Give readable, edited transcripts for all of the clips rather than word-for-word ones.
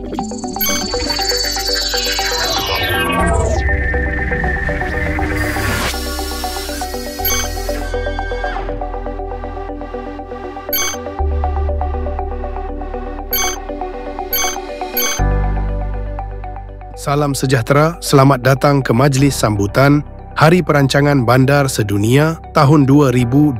Salam sejahtera, selamat datang ke Majlis Sambutan Hari Perancangan Bandar Sedunia tahun 2024.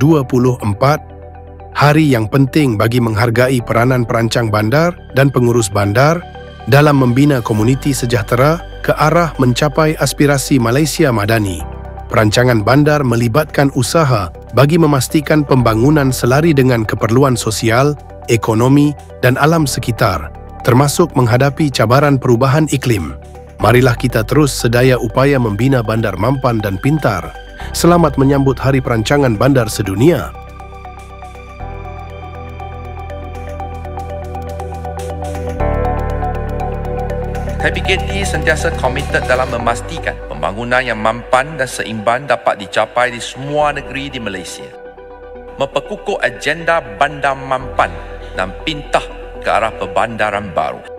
Hari yang penting bagi menghargai peranan perancang bandar dan pengurus bandar dalam membina komuniti sejahtera ke arah mencapai aspirasi Malaysia Madani. Perancangan bandar melibatkan usaha bagi memastikan pembangunan selari dengan keperluan sosial, ekonomi dan alam sekitar, termasuk menghadapi cabaran perubahan iklim. Marilah kita terus sedaya upaya membina bandar mampan dan pintar. Selamat menyambut Hari Perancangan Bandar Sedunia. HBKT sentiasa komited dalam memastikan pembangunan yang mampan dan seimbang dapat dicapai di semua negeri di Malaysia. Memperkukuh agenda bandar mampan dan pintah ke arah perbandaran baru.